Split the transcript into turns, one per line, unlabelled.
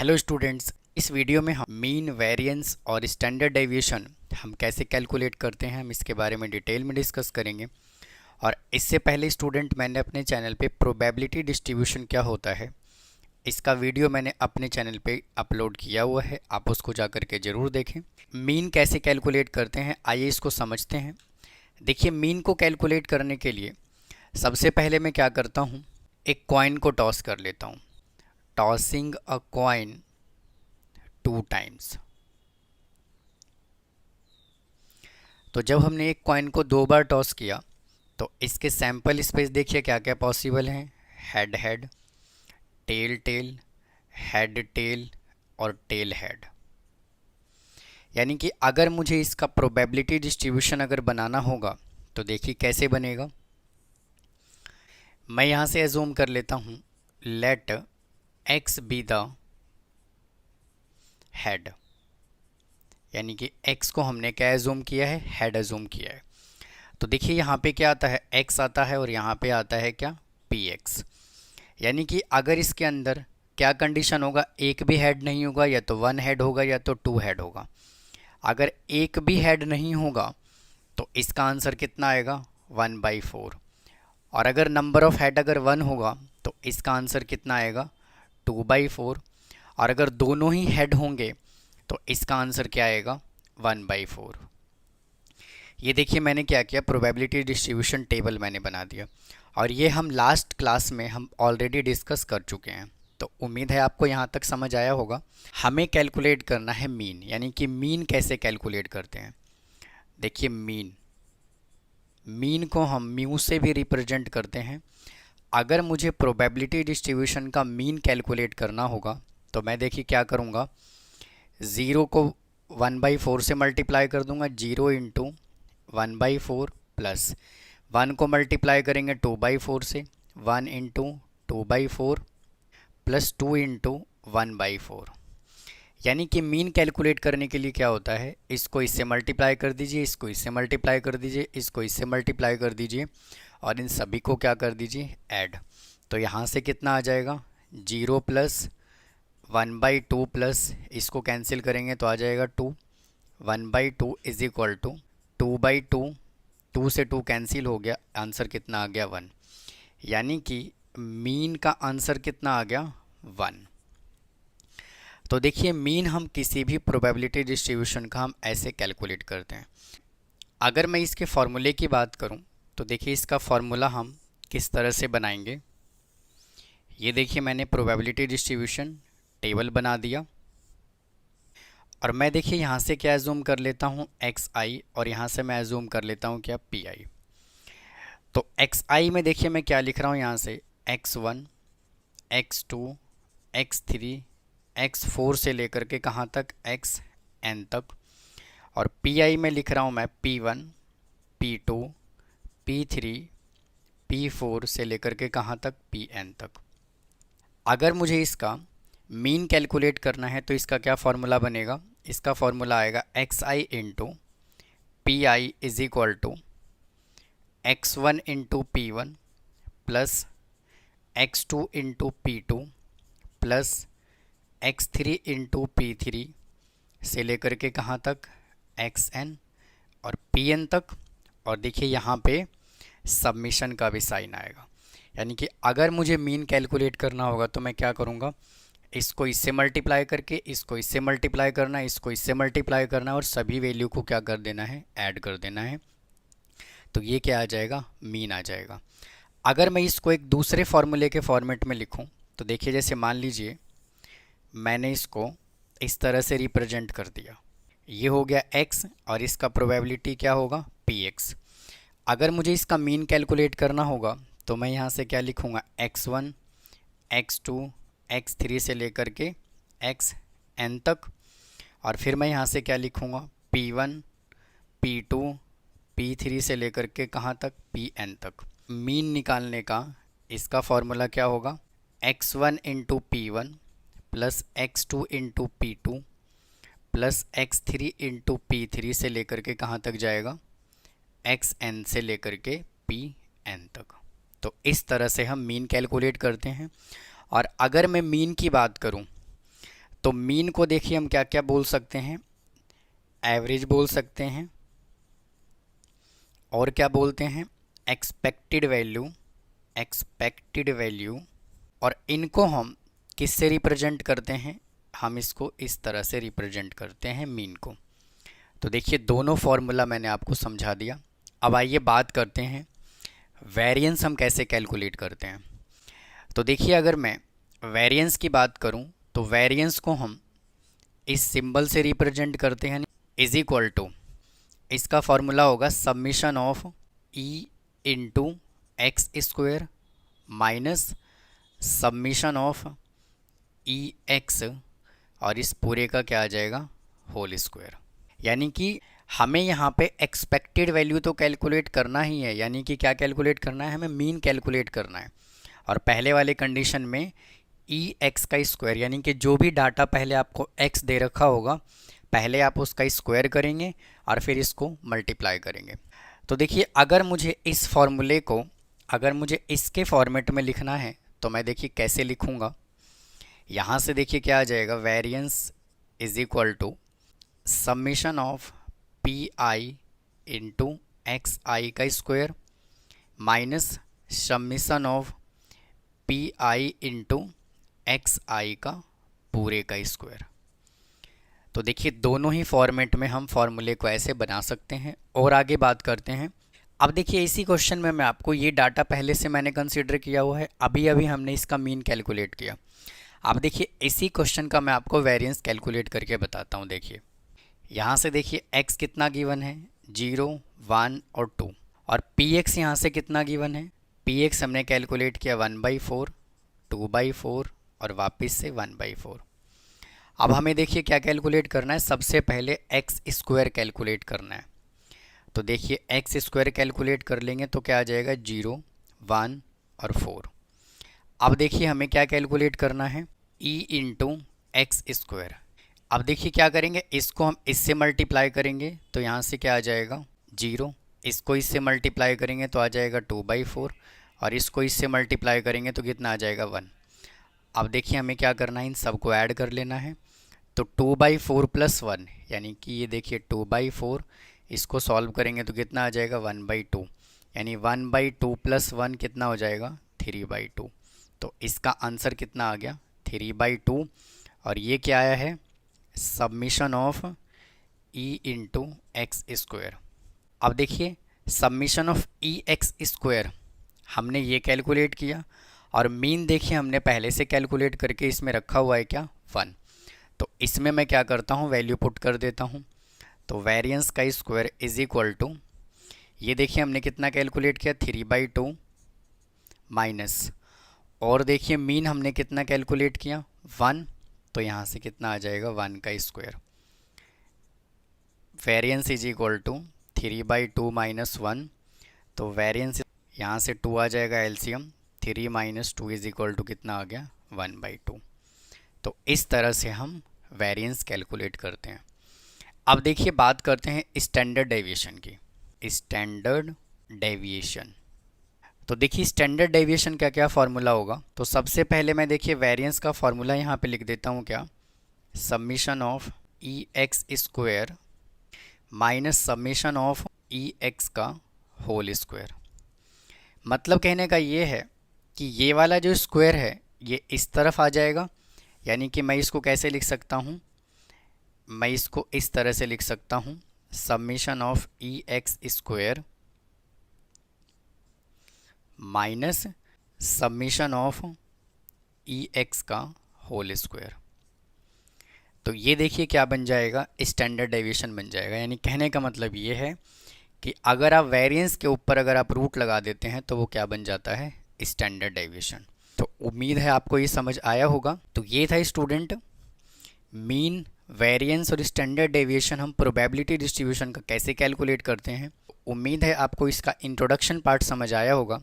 Hello students, इस video में हम मीन, वेरिएंस और स्टैंडर्ड डेविएशन हम कैसे कैलकुलेट करते हैं हम इसके बारे में डिटेल में डिस्कस करेंगे। और इससे पहले स्टूडेंट, मैंने अपने चैनल पे प्रोबेबिलिटी डिस्ट्रीब्यूशन क्या होता है इसका वीडियो मैंने अपने चैनल पे अपलोड किया हुआ है, आप उसको जा कर के ज़रूर देखें। मीन कैसे कैलकुलेट करते हैं आइए इसको समझते हैं। देखिए, मीन को कैलकुलेट करने के लिए सबसे पहले मैं क्या करता हूँ, एक कॉइन को टॉस कर लेता हूँ। Tossing a coin 2 times. तो जब हमने एक कॉइन को 2 बार टॉस किया तो इसके सैंपल स्पेस देखिए क्या क्या पॉसिबल हैं। Head head, tail tail, head tail और टेल हेड। यानी कि अगर मुझे इसका प्रोबेबिलिटी डिस्ट्रीब्यूशन अगर बनाना होगा तो देखिए कैसे बनेगा। मैं यहाँ से एज्यूम कर लेता हूँ, let X be the head. यानी कि x को हमने क्या एज्यूम किया है, हेड एज्यूम किया है। तो देखिए यहाँ पे क्या आता है, x आता है और यहाँ पे आता है क्या, px। यानी कि अगर इसके अंदर क्या कंडीशन होगा, एक भी हेड नहीं होगा, या तो 1 हेड होगा या तो 2 हेड होगा। अगर एक भी हेड नहीं होगा तो इसका आंसर कितना आएगा, 1/4। और अगर नंबर ऑफ हेड अगर 1 होगा तो इसका आंसर कितना आएगा, 2/4। और अगर दोनों ही हेड होंगे तो इसका आंसर क्या आएगा, 1/4। ये देखिए मैंने क्या किया, प्रोबेबिलिटी डिस्ट्रीब्यूशन टेबल मैंने बना दिया। और ये हम लास्ट क्लास में हम ऑलरेडी डिस्कस कर चुके हैं, तो उम्मीद है आपको यहाँ तक समझ आया होगा। हमें कैलकुलेट करना है मीन, यानी कि मीन कैसे कैलकुलेट करते हैं। देखिए मीन को हम म्यू से भी रिप्रेजेंट करते हैं। अगर मुझे प्रोबेबिलिटी डिस्ट्रीब्यूशन का मीन कैलकुलेट करना होगा तो मैं देखिए क्या करूँगा, 0 को 1/4 से मल्टीप्लाई कर दूंगा। 0 इंटू 1/4 प्लस 1 को मल्टीप्लाई करेंगे 2/4 से, 1 इंटू 2/4 प्लस 2 इंटू 1/4। यानी कि मीन कैलकुलेट करने के लिए क्या होता है, इसको इससे मल्टीप्लाई कर दीजिए, इसको इससे मल्टीप्लाई कर दीजिए, इसको इससे मल्टीप्लाई कर दीजिए और इन सभी को क्या कर दीजिए, ऐड। तो यहाँ से कितना आ जाएगा, 0 प्लस 1/2 प्लस इसको कैंसिल करेंगे तो आ जाएगा 2। 1/2 इज इक्वल टू 2/2, 2 से 2 कैंसिल हो गया, आंसर कितना आ गया, 1। यानी कि मीन का आंसर कितना आ गया, 1। तो देखिए मीन हम किसी भी प्रोबेबिलिटी डिस्ट्रीब्यूशन का हम ऐसे कैलकुलेट करते हैं। अगर मैं इसके फॉर्मूले की बात करूं तो देखिए इसका फॉर्मूला हम किस तरह से बनाएंगे। ये देखिए मैंने प्रोबेबिलिटी डिस्ट्रीब्यूशन टेबल बना दिया और मैं देखिए यहाँ से क्या एज्यूम कर लेता हूँ, xi, और यहाँ से मैं एज्यूम कर लेता हूँ क्या, pi। तो xi में देखिए मैं क्या लिख रहा हूँ, यहाँ से x1, x2, x3, x4 से लेकर के कहाँ तक, xn तक। और pi में लिख रहा हूँ मैं p1, p2, p3, p4 से लेकर के कहाँ तक, pn तक। अगर मुझे इसका मीन कैलकुलेट करना है तो इसका क्या फॉर्मूला बनेगा, इसका फॉर्मूला आएगा xi into P I is equal to x1 into p1 plus x2 into p2 plus x3 into p3 से लेकर के कहाँ तक, xn और pn तक। और देखिए यहाँ पे सबमिशन का भी साइन आएगा। यानी कि अगर मुझे मीन कैलकुलेट करना होगा तो मैं क्या करूँगा, इसको इससे मल्टीप्लाई करके, इसको इससे मल्टीप्लाई करना है, इसको इससे मल्टीप्लाई करना है और सभी वैल्यू को क्या कर देना है, ऐड कर देना है। तो ये क्या आ जाएगा, मीन आ जाएगा। अगर मैं इसको एक दूसरे फॉर्मूले के फॉर्मेट में लिखूं तो देखिए जैसे मान लीजिए मैंने इसको इस तरह से रिप्रेजेंट कर दिया, ये हो गया x और इसका प्रोबेबिलिटी क्या होगा, px। अगर मुझे इसका मीन कैलकुलेट करना होगा तो मैं यहाँ से क्या लिखूँगा, x1, x2, x3 से लेकर के xn तक। और फिर मैं यहाँ से क्या लिखूँगा, p1, p2, p3 से लेकर के कहाँ तक, pn तक। मीन निकालने का इसका फॉर्मूला क्या होगा, x1 into p1 plus x2 into p2 plus x3 into p3 से लेकर के कहाँ तक जाएगा, xn से लेकर के pn तक। तो इस तरह से हम मीन कैलकुलेट करते हैं। और अगर मैं मीन की बात करूं तो मीन को देखिए हम क्या क्या बोल सकते हैं, एवरेज बोल सकते हैं, और क्या बोलते हैं, एक्सपेक्टेड वैल्यू, एक्सपेक्टेड वैल्यू। और इनको हम किससे रिप्रेजेंट करते हैं, हम इसको इस तरह से रिप्रेजेंट करते हैं मीन को। तो देखिए दोनों फॉर्मूला मैंने आपको समझा दिया। अब आइए बात करते हैं वेरिएंस हम कैसे कैलकुलेट करते हैं। तो देखिए अगर मैं वेरिएंस की बात करूं तो वेरिएंस को हम इस सिंबल से रिप्रेजेंट करते हैं, इज इक्वल टू, इसका फॉर्मूला होगा submission of E into x square minus summation of E x, और इस पूरे का क्या आ जाएगा, होल स्क्वायर। यानी कि हमें यहाँ पे एक्सपेक्टेड वैल्यू तो कैलकुलेट करना ही है, यानी कि क्या कैलकुलेट करना है, हमें मीन कैलकुलेट करना है। और पहले वाले कंडीशन में ई एक्स का स्क्वायर, यानी कि जो भी डाटा पहले आपको एक्स दे रखा होगा पहले आप उसका स्क्वायर करेंगे और फिर इसको मल्टीप्लाई करेंगे। तो देखिए अगर मुझे इस फॉर्मूले को, अगर मुझे इसके फॉर्मेट में लिखना है तो मैं देखिए कैसे लिखूँगा। यहाँ से देखिए क्या आ जाएगा, variance is equal to summation of P I into X I का square minus summation of P I into X I का पूरे का स्क्वायर। तो देखिए दोनों ही फॉर्मेट में हम फॉर्मूले को ऐसे बना सकते हैं। और आगे बात करते हैं। अब देखिए इसी क्वेश्चन में मैं आपको ये डाटा पहले से मैंने कंसीडर किया हुआ है, अभी अभी हमने इसका मीन कैलकुलेट किया। अब देखिए इसी क्वेश्चन का मैं आपको वेरिएंस कैलकुलेट करके बताता हूँ। देखिए यहाँ से देखिए x कितना गिवन है, 0, 1 और 2, और px यहाँ से कितना गिवन है, px हमने कैलकुलेट किया 1/4, 2/4 और वापस से 1/4। अब हमें देखिए क्या कैलकुलेट करना है, सबसे पहले एक्स स्क्वायर कैलकुलेट करना है। तो देखिए एक्स स्क्वायर कैलकुलेट कर लेंगे तो क्या आ जाएगा, 0, 1 और 4। अब देखिए हमें क्या कैलकुलेट करना है, ई इंटू एक्स स्क्वायर। अब देखिए क्या करेंगे, इसको हम इससे मल्टीप्लाई करेंगे तो यहाँ से क्या आ जाएगा, 0, इसको इससे मल्टीप्लाई करेंगे तो आ जाएगा 2/4, और इसको इससे मल्टीप्लाई करेंगे तो कितना आ जाएगा, 1। अब देखिए हमें क्या करना है, इन सबको ऐड कर लेना है। तो 2/4 + 1, यानी कि ये देखिए 2/4, इसको सॉल्व करेंगे तो कितना आ जाएगा, 1/2, यानी 1/2 + 1 कितना हो जाएगा, 3/2। तो इसका आंसर कितना आ गया, 3/2। और ये क्या आया है, submission of E into x square. अब देखिए submission of E x square हमने ये कैलकुलेट किया, और मीन देखिए हमने पहले से कैलकुलेट करके इसमें रखा हुआ है क्या, 1। तो इसमें मैं क्या करता हूँ, वैल्यू पुट कर देता हूँ। तो वेरिएंस का स्क्वायर इज इक्वल टू, ये देखिए हमने कितना कैलकुलेट किया, 3/2 माइनस, और देखिए मीन हमने कितना कैलकुलेट किया, 1। तो यहाँ से कितना आ जाएगा, 1 का square. Variance is equal to 3/2 minus 1। तो वेरिएंस यहाँ से 2 आ जाएगा एलसीएम, 3 - 2 इज इक्वल टू कितना आ गया, 1/2। तो इस तरह से हम वेरिएंस कैलकुलेट करते हैं। अब देखिए बात करते हैं स्टैंडर्ड डेविएशन की। स्टैंडर्ड डेविएशन, तो देखिए स्टैंडर्ड डेविएशन का क्या फार्मूला होगा। तो सबसे पहले मैं देखिए वेरिएंस का फार्मूला यहाँ पे लिख देता हूँ, क्या, submission of E x square minus summation of E x का होल स्क्वायर। मतलब कहने का ये है कि ये वाला जो स्क्वायर है ये इस तरफ आ जाएगा, यानी कि मैं इसको कैसे लिख सकता हूँ, मैं इसको इस तरह से लिख सकता हूँ, submission of E x square minus summation of E x का होल स्क्वायर। तो ये देखिए क्या बन जाएगा, स्टैंडर्ड डेविएशन बन जाएगा। यानी कहने का मतलब ये है कि अगर आप वेरिएंस के ऊपर अगर आप रूट लगा देते हैं तो वो क्या बन जाता है, स्टैंडर्ड डेविएशन। तो उम्मीद है आपको ये समझ आया होगा। तो ये था स्टूडेंट, मीन, वेरिएंस और स्टैंडर्ड डेविएशन हम प्रोबेबिलिटी डिस्ट्रीब्यूशन का कैसे कैलकुलेट करते हैं। उम्मीद है आपको इसका इंट्रोडक्शन पार्ट समझ आया होगा।